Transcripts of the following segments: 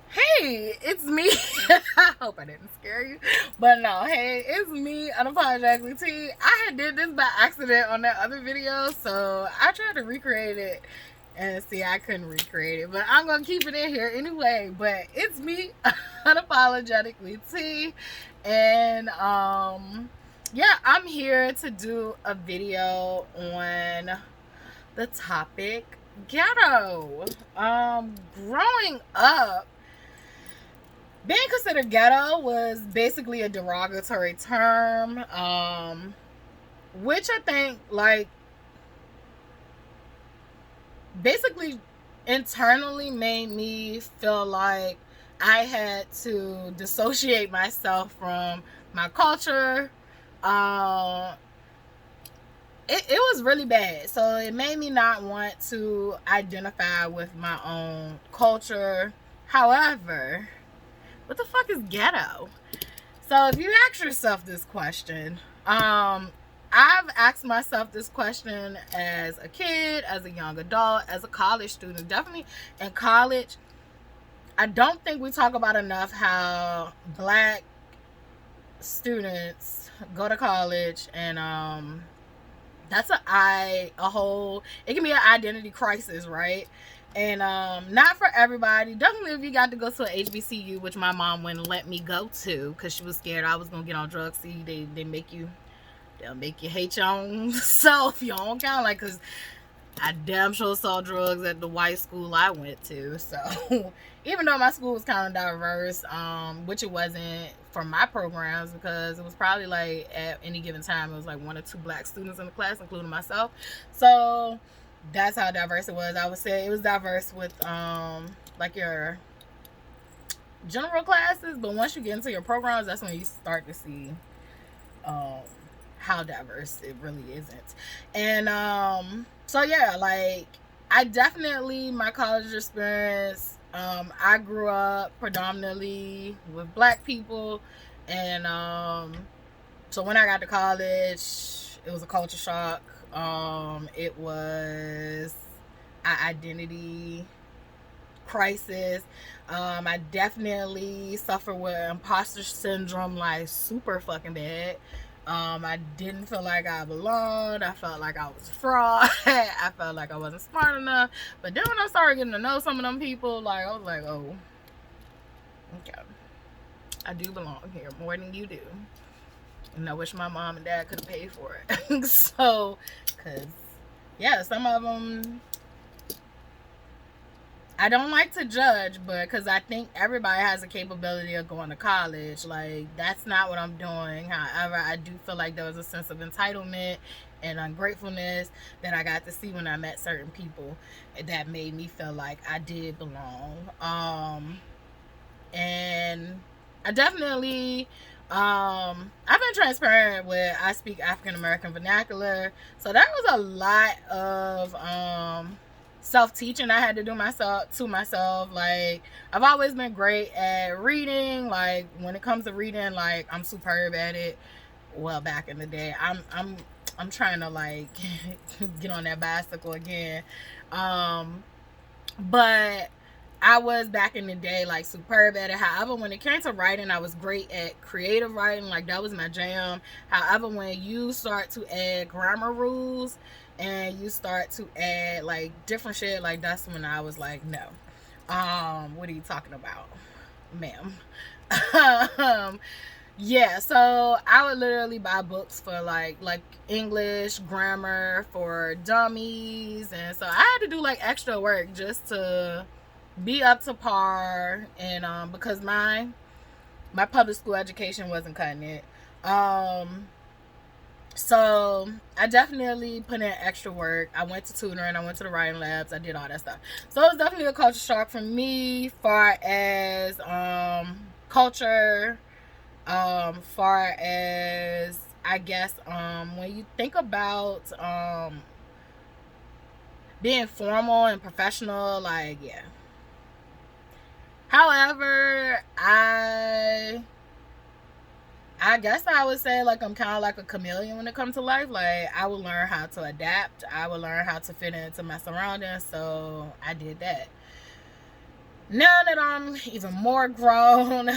Hey, it's me. I hope I didn't scare you. But no, hey, it's me, unapologetically T. I had did this by accident on that other video, so I tried to recreate it and see I couldn't recreate it. But I'm gonna keep it in here anyway. But it's me, unapologetically T. And yeah, I'm here to do a video on the topic ghetto. Growing up, being considered ghetto was basically a derogatory term, which I think, like, basically internally made me feel like I had to dissociate myself from my culture. It was really bad. So it made me not want to identify with my own culture. However, what the fuck is ghetto? So if you ask yourself this question, I've asked myself this question as a kid, as a young adult, as a college student. Definitely in college, I don't think we talk about enough how black students go to college, and that's a whole, it can be an identity crisis, right? And not for everybody. Definitely if you got to go to a HBCU, which my mom wouldn't let me go to because she was scared I was gonna get on drugs. See, they'll make you hate your own self, your own kind, like, because I damn sure saw drugs at the white school I went to. So even though my school was kind of diverse, which it wasn't for my programs, because it was probably like at any given time it was like 1 or 2 black students in the class, including myself. So that's how diverse it was. I would say it was diverse with like your general classes, but once you get into your programs, that's when you start to see how diverse it really isn't. And so yeah, like, I definitely, my college experience, I grew up predominantly with black people, and so when I got to college, it was a culture shock. It was an identity crisis. I definitely suffered with imposter syndrome, like, super fucking bad. I didn't feel like I belonged. I felt like I was a fraud. I felt like I wasn't smart enough. But then when I started getting to know some of them people, like, I was like, oh, okay, I do belong here more than you do. And I wish my mom and dad could have paid for it. So, because, yeah, some of them, I don't like to judge, but because I think everybody has a capability of going to college. Like, that's not what I'm doing. However, I do feel like there was a sense of entitlement and ungratefulness that I got to see when I met certain people that made me feel like I did belong. And I definitely, I've been transparent with, I speak African American vernacular. So that was a lot of self-teaching I had to do myself. Like, I've always been great at reading. Like, when it comes to reading, like, I'm superb at it. Well, back in the day, I'm trying to, like, get on that bicycle again. But I was, back in the day, like, superb at it. However, when it came to writing, I was great at creative writing. Like, that was my jam. However, when you start to add grammar rules and you start to add, like, different shit, like, that's when I was like, no. What are you talking about, ma'am? Yeah, so I would literally buy books for like English grammar for dummies, and so I had to do, like, extra work just to be up to par. And because my public school education wasn't cutting it, so I definitely put in extra work. I went to tutoring, I went to the writing labs, I did all that stuff. So it was definitely a culture shock for me, far as culture, far as, I guess, when you think about being formal and professional, like, yeah. However, I guess I would say, like, I'm kind of like a chameleon when it comes to life. Like, I will learn how to adapt. I will learn how to fit into my surroundings. So I did that. Now that I'm even more grown,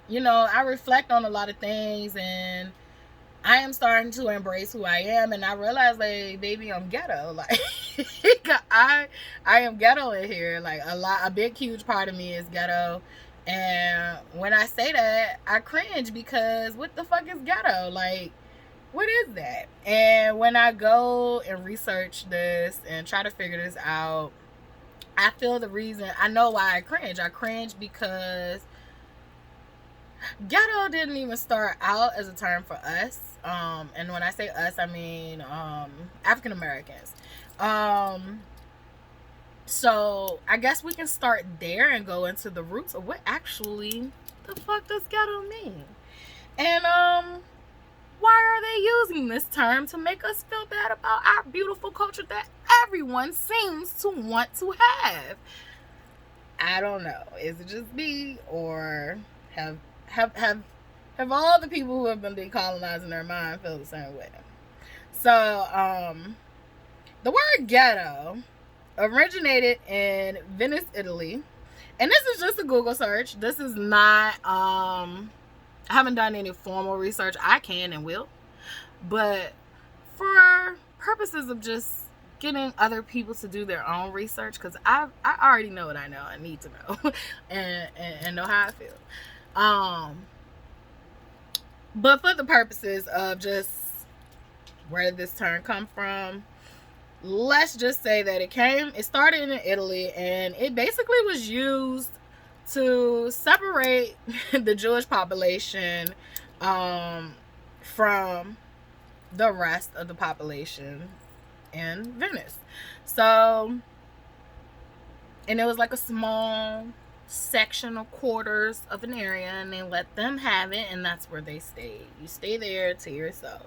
you know, I reflect on a lot of things, and I am starting to embrace who I am, and I realize, like, baby, I'm ghetto. Like, I am ghetto in here. Like, a big, huge part of me is ghetto. And when I say that, I cringe, because what the fuck is ghetto? Like, what is that? And when I go and research this and try to figure this out, I feel the reason, I know why I cringe. I cringe because ghetto didn't even start out as a term for us. And when I say us, I mean African Americans. So I guess we can start there and go into the roots of what actually the fuck does ghetto mean. And why are they using this term to make us feel bad about our beautiful culture that everyone seems to want to have? I don't know. Is it just me, or have all the people who have been decolonizing their mind feel the same way? So, the word ghetto originated in Venice, Italy. And this is just a Google search. This is not, I haven't done any formal research. I can and will. But for purposes of just getting other people to do their own research, because I already know what I know. I need to know and know how I feel. But for the purposes of just where did this term come from, let's just say that it started in Italy, and it basically was used to separate the Jewish population from the rest of the population in Venice. So, and it was like a small section of quarters of an area, and they let them have it, and that's where they stayed. You stay there to yourself.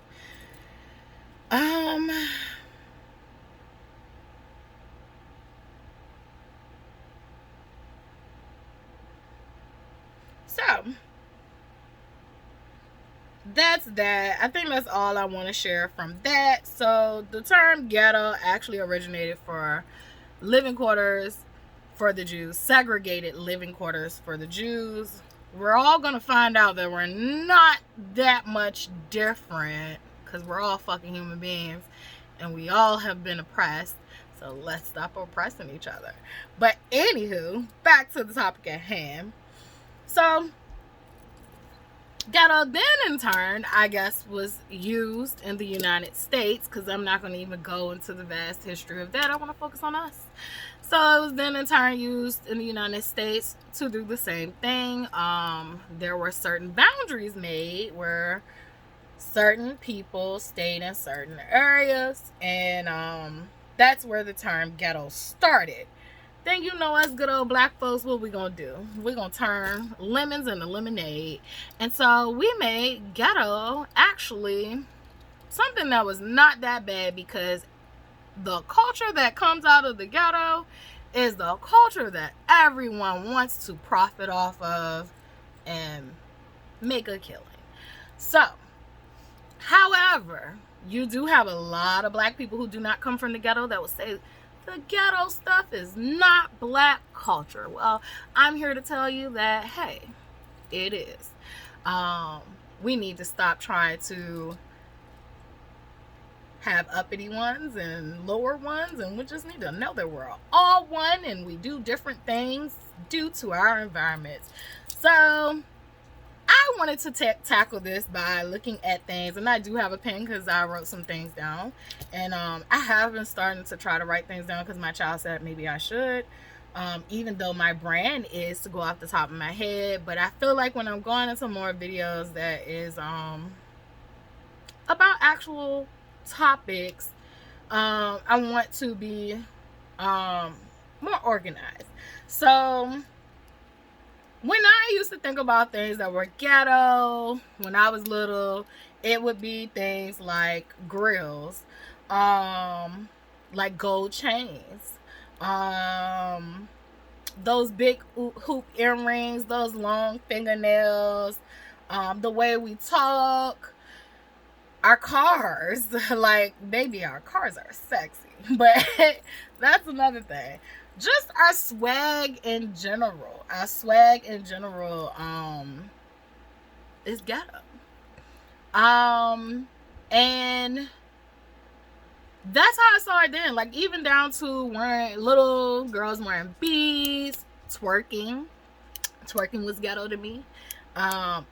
So that's that. I think that's all I want to share from that. So the term ghetto actually originated for living quarters for the Jews, segregated living quarters for the Jews. We're all going to find out that we're not that much different, because we're all fucking human beings and we all have been oppressed. So let's stop oppressing each other. But anywho, back to the topic at hand. So ghetto then in turn, I guess, was used in the United States, because I'm not going to even go into the vast history of that. I want to focus on us. So it was then in turn used in the United States to do the same thing. There were certain boundaries made where certain people stayed in certain areas, and that's where the term ghetto started. Then, you know, us good old black folks, what we gonna do? We're gonna turn lemons into lemonade. And so we made ghetto actually something that was not that bad, because the culture that comes out of the ghetto is the culture that everyone wants to profit off of and make a killing. So, however, you do have a lot of black people who do not come from the ghetto that will say the ghetto stuff is not black culture. Well, I'm here to tell you that, hey, it is. We need to stop trying to have uppity ones and lower ones, and we just need to know that we're all one, and we do different things due to our environments. So I wanted to tackle this by looking at things, and I do have a pen because I wrote some things down, and I have been starting to try to write things down because my child said maybe I should, even though my brand is to go off the top of my head. But I feel like when I'm going into more videos that is about actual topics, I want to be more organized. So when I used to think about things that were ghetto when I was little, it would be things like grills, like gold chains, those big hoop earrings, those long fingernails, the way we talk, our cars. Like, baby, our cars are sexy, but that's another thing. just our swag in general. Our swag in general is ghetto. And that's how I saw it then. Like, even down to wearing little girls wearing beads, twerking. Twerking was ghetto to me. And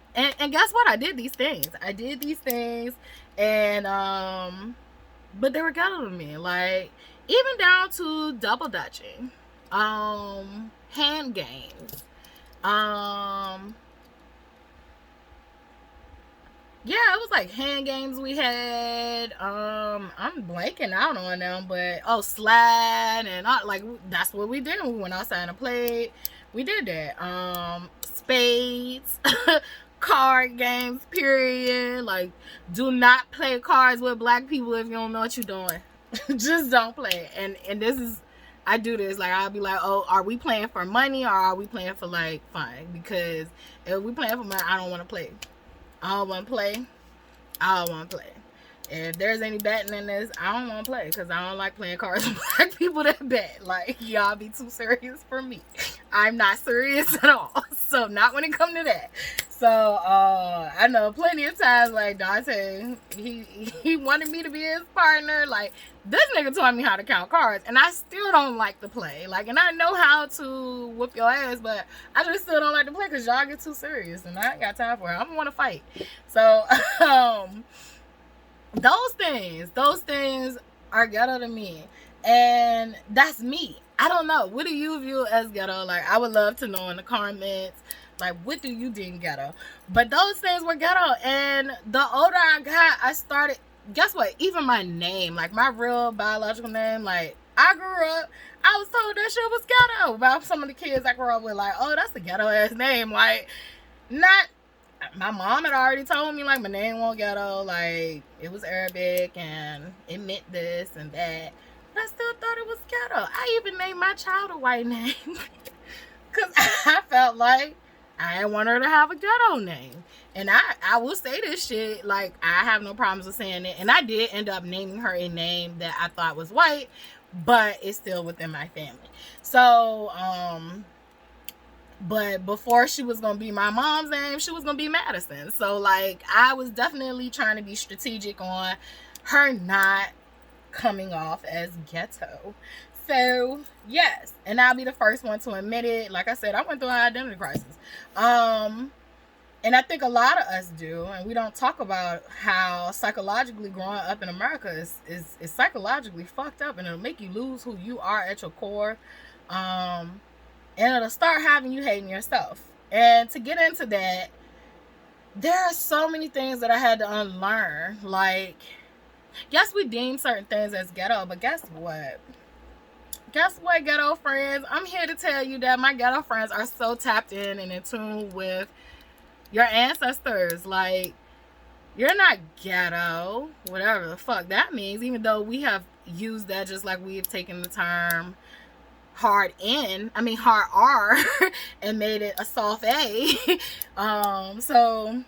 guess what? I did these things. And but they were ghetto to me. Like, even down to double dutching, hand games, yeah, it was like hand games we had. I'm blanking out on them, but slide and like, that's what we did when we went outside and played. We did that. Spades, card games, period. Like, do not play cards with black people if you don't know what you're doing. Just don't play. And this is, I do this. Like, I'll be like, oh, are we playing for money or are we playing for like fun? Because if we playing for money, I don't want to play. I don't want to play. If there's any betting in this, I don't want to play because I don't like playing cards with black people that bet. Like, y'all be too serious for me. I'm not serious at all. So, not when it comes to that. So, I know plenty of times, like, Dante, he wanted me to be his partner. Like, this nigga taught me how to count cards, and I still don't like to play. Like, and I know how to whoop your ass, but I just still don't like to play because y'all get too serious, and I ain't got time for it. I don't want to fight. So, those things are ghetto to me, and that's me. I don't know. What do you view as ghetto? Like, I would love to know in the comments. Like, what do you deem ghetto? But those things were ghetto. And the older I got, I started, guess what? Even my name, like my real biological name, like, I grew up, I was told that shit was ghetto by some of the kids I grew up with. Like, oh, that's a ghetto ass name. Like, not, my mom had already told me, like, my name wasn't ghetto. Like, it was Arabic and it meant this and that. But I still thought it was ghetto. I even named my child a white name. Because I felt like I didn't want her to have a ghetto name. And I will say this shit, like, I have no problems with saying it. And I did end up naming her a name that I thought was white, but it's still within my family. So, but before she was going to be my mom's name, she was going to be Madison. So, like, I was definitely trying to be strategic on her not coming off as ghetto. So, yes, and I'll be the first one to admit it. Like I said, I went through an identity crisis. And I think a lot of us do, and we don't talk about how psychologically growing up in America is psychologically fucked up, and it'll make you lose who you are at your core. And it'll start having you hating yourself. And to get into that, there are so many things that I had to unlearn. Like, yes, we deem certain things as ghetto, but guess what? Guess what, ghetto friends? I'm here to tell you that my ghetto friends are so tapped in and in tune with your ancestors. Like, you're not ghetto, whatever the fuck that means, even though we have used that just like we have taken the term hard R and made it a soft A. So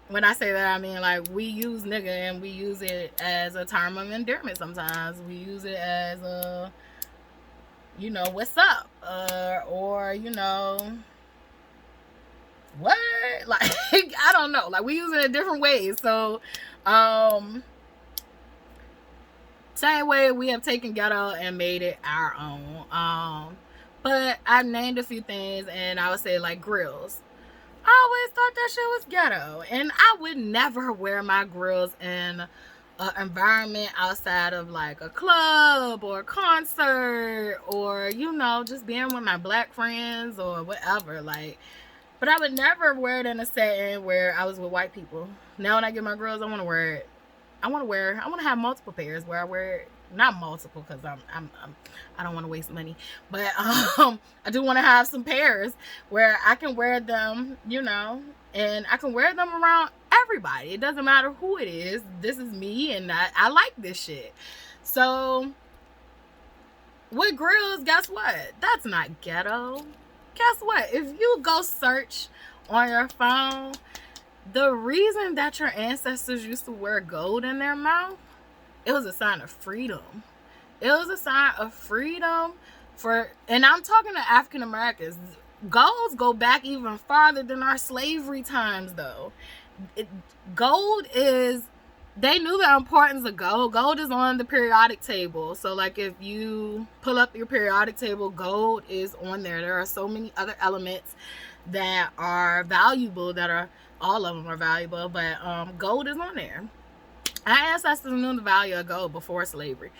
when I say that, I mean, like, we use nigga and we use it as a term of endearment sometimes. We use it as a, you know, what's up? Or, you know, what? Like, I don't know. Like, we use it in different ways. So, same way we have taken ghetto and made it our own. But I named a few things, and I would say, like, grills. I always thought that shit was ghetto, and I would never wear my grills in an environment outside of, like, a club or a concert or, you know, just being with my black friends or whatever. Like, but I would never wear it in a setting where I was with white people. Now when I get my grills, I want to wear it. I want to have multiple pairs where I wear it. Not multiple, because I don't want to waste money, but I do want to have some pairs where I can wear them, you know, and I can wear them around everybody. It doesn't matter who it is. This is me, and I like this shit. So with grills, guess what? That's not ghetto. Guess what? If you go search on your phone, the reason that your ancestors used to wear gold in their mouth, it was a sign of freedom. It was a sign of freedom and I'm talking to African Americans. Golds go back even farther than our slavery times, though. Gold is, they knew the importance of gold. Gold is on the periodic table. So like if you pull up your periodic table, gold is on there. There are so many other elements that are valuable, that are, all of them are valuable, but gold is on there. Our ancestors knew the value of gold before slavery.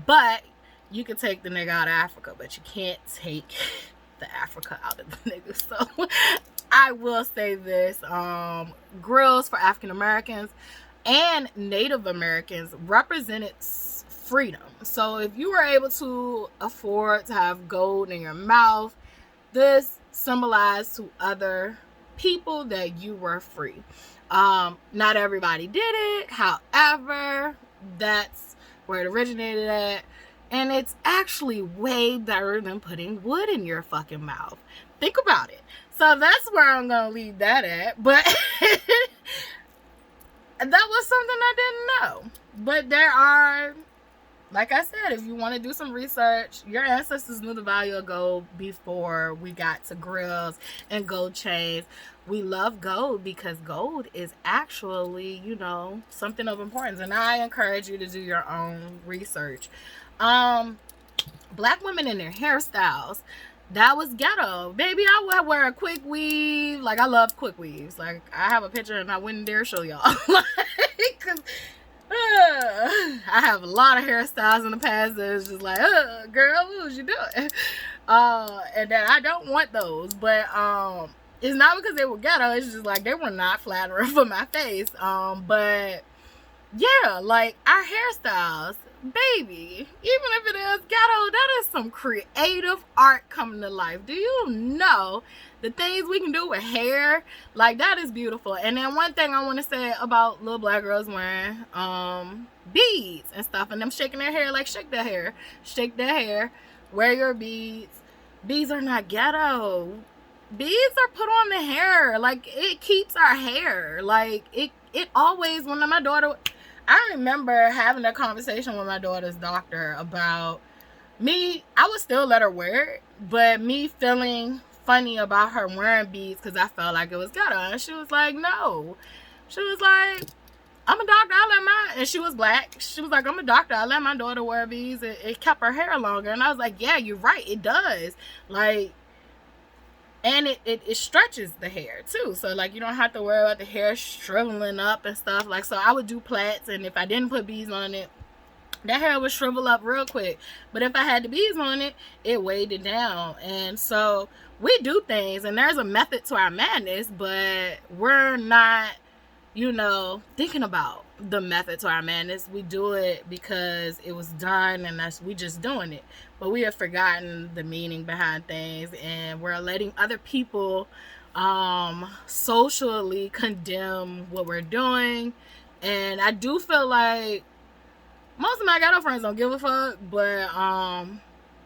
But you can take the nigga out of Africa, but you can't take the Africa out of the nigga. So I will say this, grills for African Americans and Native Americans represented freedom. So if you were able to afford to have gold in your mouth, this symbolized to other people that you were free. Not everybody did it. However, that's where it originated at. And it's actually way better than putting wood in your fucking mouth. Think about it. So that's where I'm going to leave that at. But that was something I didn't know. But there are, like I said, if you want to do some research, your ancestors knew the value of gold before we got to grills and gold chains. We love gold because gold is actually, you know, something of importance. And I encourage you to do your own research. Black women and their hairstyles, that was ghetto. Baby, I would wear a quick weave. Like, I love quick weaves. Like, I have a picture and I wouldn't dare show y'all. Like, 'cause I have a lot of hairstyles in the past that is just like, girl, what was you doing? And then I don't want those. But it's not because they were ghetto. It's just like they were not flattering for my face. But yeah, like our hairstyles, baby, even if it is ghetto, that is some creative art coming to life. Do you know the things we can do with hair? Like, that is beautiful. And then one thing I want to say about little black girls wearing beads and stuff, and them shaking their hair, like, shake their hair, wear your beads. Beads are not ghetto. Beads are put on the hair. Like, it keeps our hair. Like, it always, when my daughter, I remember having a conversation with my daughter's doctor about me. I would still let her wear it, but me feeling funny about her wearing beads because I felt like it was ghetto. And she was like, no. She was like, I'm a doctor, I let my, and she was black. She was like, I'm a doctor, I let my daughter wear beads. It kept her hair longer. And I was like, yeah, you're right, it does. Like, and it stretches the hair too, so like you don't have to worry about the hair shriveling up and stuff. Like, so I would do plaits, and if I didn't put beads on it, that hair would shrivel up real quick. But if I had the beads on it, it weighed it down. And so we do things, and there's a method to our madness, but we're not, you know, thinking about the method to our madness. We do it because it was done, and we just doing it. But we have forgotten the meaning behind things, and we're letting other people socially condemn what we're doing. And I do feel like most of my ghetto friends don't give a fuck, but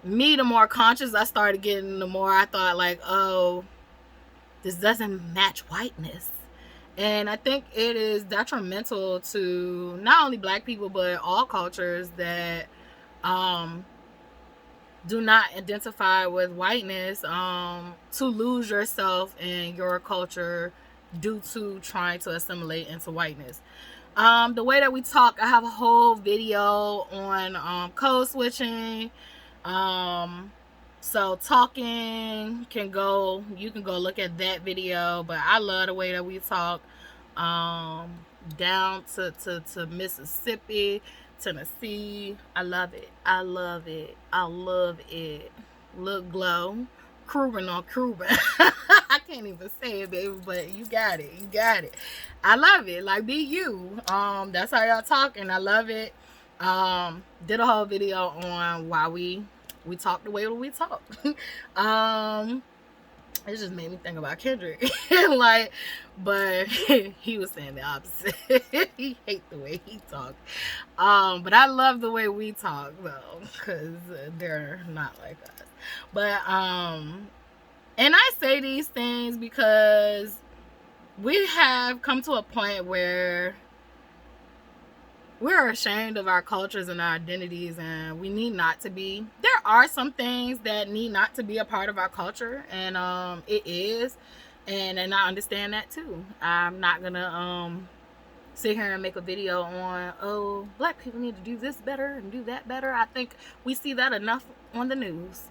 me, the more conscious I started getting, the more I thought like, oh, this doesn't match whiteness. And I think it is detrimental to not only black people, but all cultures that do not identify with whiteness, to lose yourself and your culture due to trying to assimilate into whiteness. The way that we talk, I have a whole video on code switching. So talking can go, you can go look at that video. But I love the way that we talk, down to Mississippi, Tennessee. I love it. I love it. I love it. Look, glow. Cuban on Cuban. I can't even say it, baby, but you got it. You got it. I love it. Like, be you. That's how y'all talk, and I love it. Did a whole video on why we talk the way we talk. It just made me think about Kendrick. Like, but he was saying the opposite. He hates the way he talks. But I love the way we talk, though, because they're not like us. But and I say these things because we have come to a point where we're ashamed of our cultures and our identities, and we need not to be. There are some things that need not to be a part of our culture, and it is, and I understand that too. I'm not gonna sit here and make a video on, oh, black people need to do this better and do that better. I think we see that enough on the news.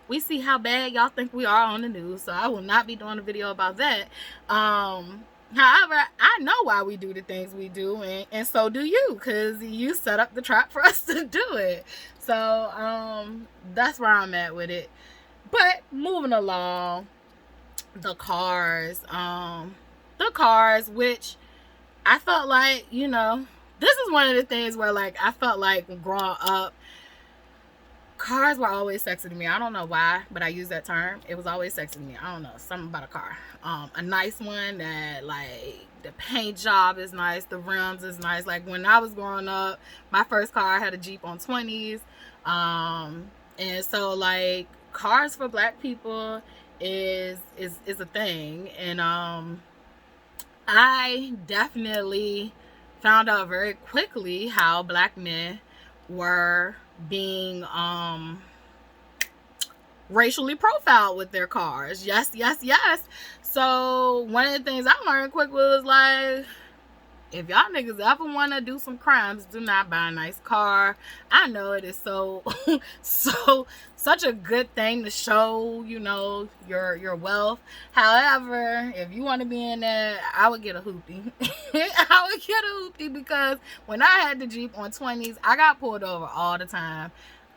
We see how bad y'all think we are on the news, so I will not be doing a video about that. However, I know why we do the things we do, and so do you, because you set up the trap for us to do it. So that's where I'm at with it. But moving along, the cars, which I felt like, you know, this is one of the things where, like, I felt like growing up, cars were always sexy to me. I don't know why, but I use that term. It was always sexy to me. I don't know, something about a car. A nice one that, like, the paint job is nice, the rims is nice. Like, when I was growing up, my first car, I had a Jeep on 20s. And so, like, cars for black people is a thing. And I definitely found out very quickly how black men were being racially profiled with their cars. Yes. So one of the things I learned quick was, like, if y'all niggas ever want to do some crimes, do not buy a nice car. I know it is such a good thing to show, you know, your wealth. However, if you want to be in that, I would get a hoopty. I would get a hoopty, because when I had the Jeep on 20s, I got pulled over all the time.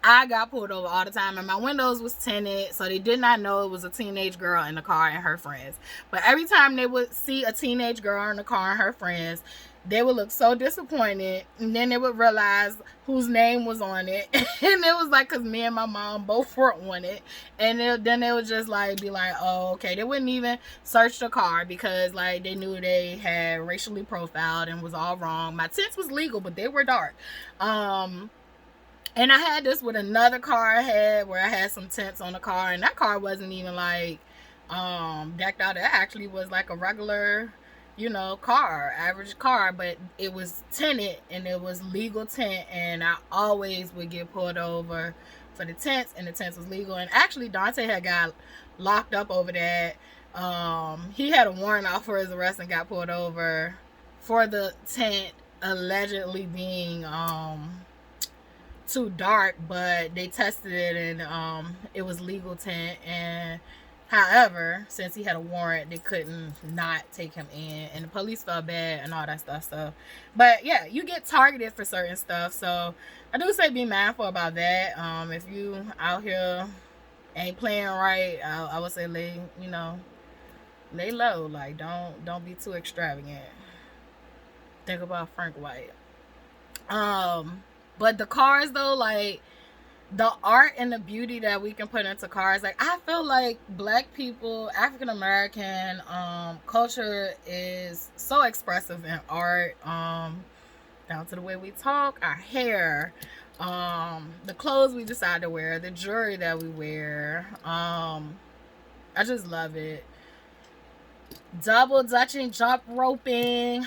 And my windows was tinted, so they did not know it was a teenage girl in the car and her friends. But every time they would see a teenage girl in the car and her friends, they would look so disappointed, and then they would realize whose name was on it. And it was like, because me and my mom both were on it. And then they would just, like, be like, oh, okay. They wouldn't even search the car, because, like, they knew they had racially profiled and was all wrong. My tints was legal, but they were dark. And I had this with another car I had, where I had some tints on the car, and that car wasn't even, like, decked out. It actually was like a regular, you know, average car, but it was tinted, and it was legal tint, and I always would get pulled over for the tints, and the tints was legal. And actually, Dante had got locked up over that. He had a warrant out for his arrest and got pulled over for the tint allegedly being too dark, but they tested it, and it was legal tint. And however, since he had a warrant, they couldn't not take him in, and the police felt bad and all that stuff. So, but yeah, you get targeted for certain stuff. So I do say be mindful about that. If you out here ain't playing right, I would say lay low. Like, don't be too extravagant. Think about Frank White. But the cars, though, like, the art and the beauty that we can put into cars, like, I feel like black people, African American culture is so expressive in art, down to the way we talk, our hair, the clothes we decide to wear, the jewelry that we wear. I just love it. Double dutching, jump roping.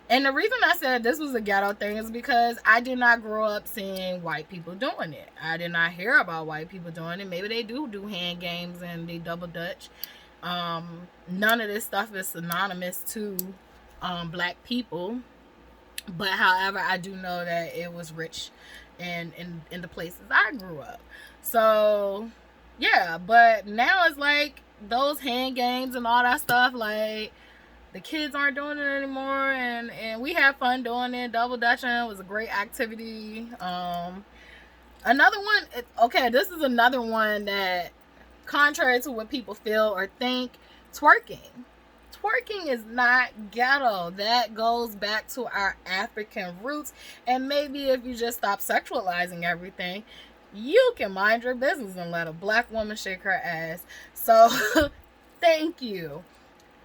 And the reason I said this was a ghetto thing is because I did not grow up seeing white people doing it. I did not hear about white people doing it. Maybe they do hand games and they double dutch. None of this stuff is synonymous to black people. But however, I do know that it was rich in the places I grew up. So yeah, but now it's like those hand games and all that stuff, like, the kids aren't doing it anymore, and we had fun doing it. Double dutching was a great activity. Another one, okay, this is another one that, contrary to what people feel or think, twerking. Twerking is not ghetto. That goes back to our African roots. And maybe if you just stop sexualizing everything, you can mind your business and let a black woman shake her ass. So, thank you.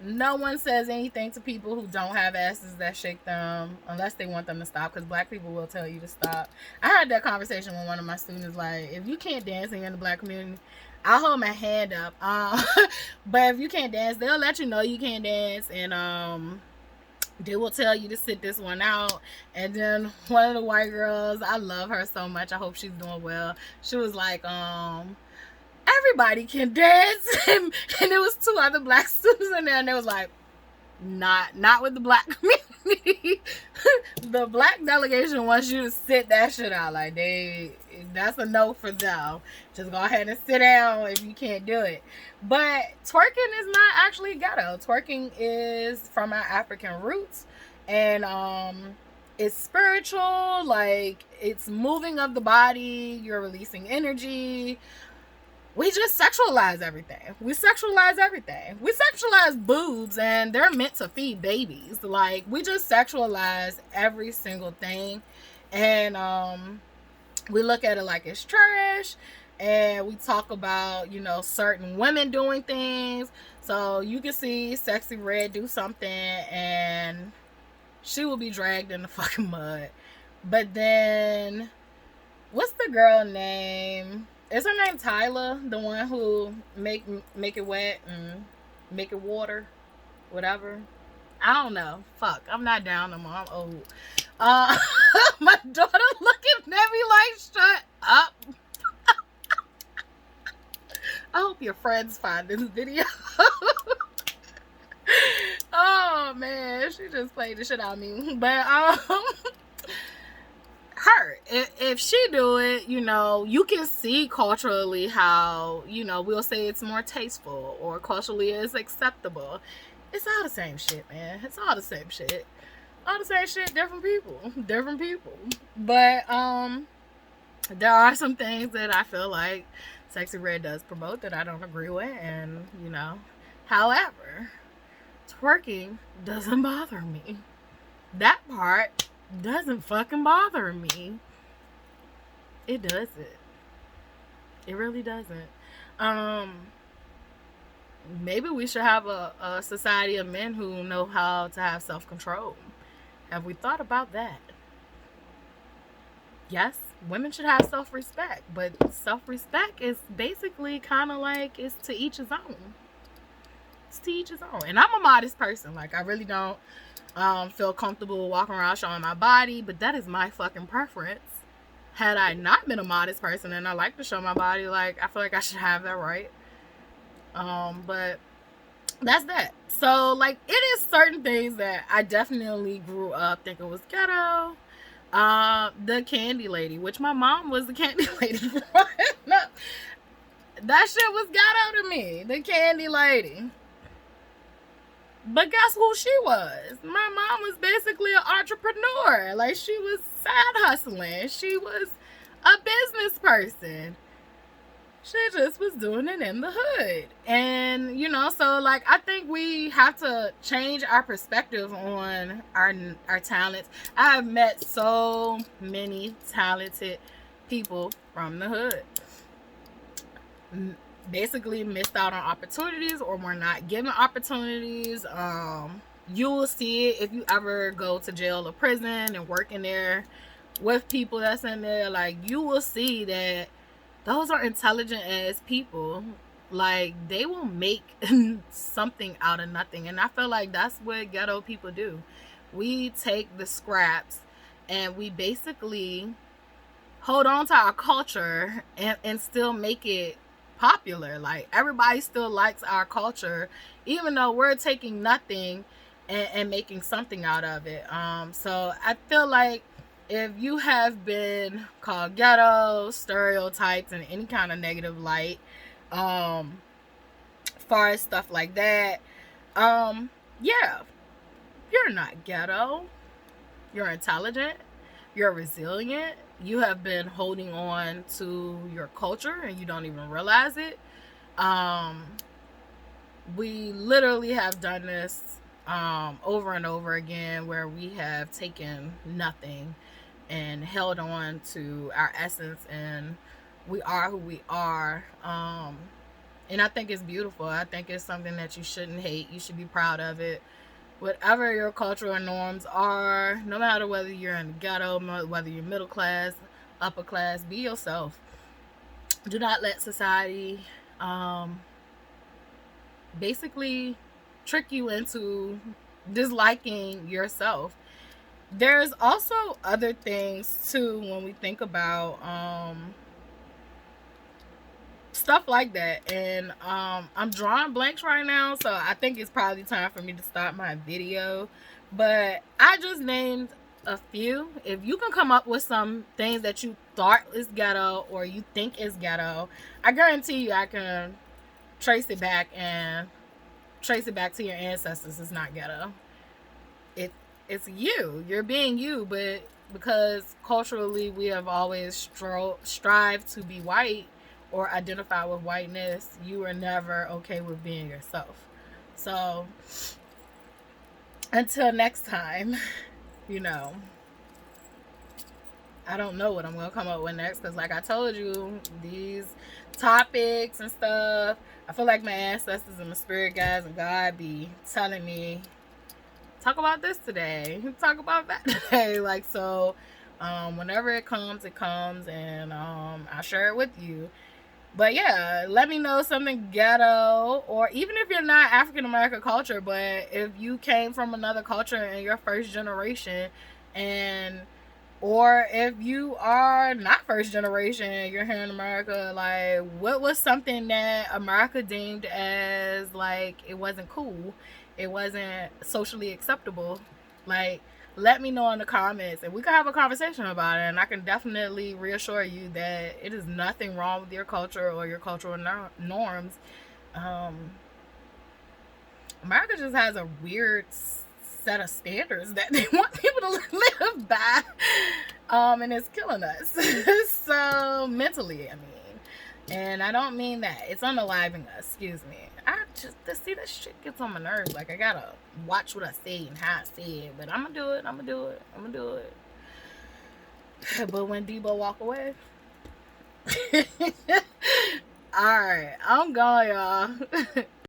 No one says anything to people who don't have asses that shake them unless they want them to stop, because black people will tell you to stop. I had that conversation with one of my students, like, if you can't dance and you're in the black community, I'll hold my hand up. But if you can't dance, they'll let you know you can't dance. And They will tell you to sit this one out. And then one of the white girls, I love her so much, I hope she's doing well, she was like, everybody can dance. And there was two other black students in there, and they was like, not with the black community. The black delegation wants you to sit that shit out. Like, that's a no for them. Just go ahead and sit down if you can't do it. But twerking is not actually ghetto. Twerking is from our African roots, and it's spiritual. Like, it's moving of the body, you're releasing energy. We just sexualize everything. We sexualize everything. We sexualize boobs, and they're meant to feed babies. Like, we just sexualize every single thing. And we look at it like it's trash. And we talk about, certain women doing things. So you can see Sexy Red do something, and she will be dragged in the fucking mud. But then, what's the girl name? Is her name Tyler? The one who make it wet and make it water, whatever. I don't know. Fuck, I'm not down no more. I'm old. My daughter looking at me like, shut up. I hope your friends find this video. Oh man, she just played the shit out of me. But her, if she do it, you can see culturally how, we'll say it's more tasteful, or culturally it's acceptable. It's all the same shit, man. It's all the same shit. All the same shit, different people. But there are some things that I feel like Sexy Red does promote that I don't agree with, and however, twerking doesn't bother me. That part doesn't fucking bother me. It doesn't. It really doesn't. Maybe we should have a society of men who know how to have self-control. Have we thought about that? Yes, women should have self-respect, but self-respect is basically kind of like, it's to each his own. It's to each his own. And I'm a modest person. Like, I really don't feel comfortable walking around showing my body, but that is my fucking preference. Had I not been a modest person and I like to show my body, like, I feel like I should have that right. But that's that. So, like, it is certain things that I definitely grew up thinking was ghetto. The candy lady, which my mom was the candy lady growing up. That shit was ghetto to me. The candy lady. But guess who she was? My mom was basically an entrepreneur. Like, she was side hustling. She was a business person. She just was doing it in the hood. And, so, like, I think we have to change our perspective on our talents. I have met so many talented people from the hood. Basically missed out on opportunities, or were not given opportunities. You will see it if you ever go to jail or prison and work in there with people that's in there. Like, you will see that those are intelligent ass people. Like, they will make something out of nothing. And I feel like that's what ghetto people do. We take the scraps and we basically hold on to our culture and still make it popular. Like, everybody still likes our culture, even though we're taking nothing and making something out of it. So I feel like if you have been called ghetto, stereotyped in any kind of negative light, far as stuff like that, yeah, you're not ghetto. You're intelligent. You're resilient. You have been holding on to your culture and you don't even realize it. We literally have done this over and over again, where we have taken nothing and held on to our essence, and we are who we are. And I think it's beautiful. I think it's something that you shouldn't hate. You should be proud of it. Whatever your cultural norms are, no matter whether you're in the ghetto, whether you're middle class, upper class, be yourself. Do not let society basically trick you into disliking yourself. There's also other things too when we think about stuff like that. And I'm drawing blanks right now, so I think it's probably time for me to stop my video. But I just named a few. If you can come up with some things that you thought is ghetto or you think is ghetto, I guarantee you I can trace it back to your ancestors. It's not ghetto. It's you. You're being you, but because culturally we have always strived to be white or identify with whiteness, you are never okay with being yourself. So until next time, you know, I don't know what I'm gonna come up with next, because like I told you, these topics and stuff, I feel like my ancestors and my spirit guides and God be telling me, talk about this today, talk about that today. Like, so whenever it comes, and I'll share it with you. But yeah, let me know something ghetto, or even if you're not African American culture, but if you came from another culture in your first generation, and or if you are not first generation, you're here in America, like, what was something that America deemed as, like, it wasn't cool, it wasn't socially acceptable? Like, let me know in the comments, and we can have a conversation about it, and I can definitely reassure you that it is nothing wrong with your culture or your cultural norms. America just has a weird set of standards that they want people to live by, and it's killing us. So mentally, I mean, and I don't mean that, it's unaliving us, excuse me. I just, see, this shit gets on my nerves. Like, I gotta watch what I say and how I say it, but I'm gonna do it. But when Debo walk away, all right, I'm gone, y'all.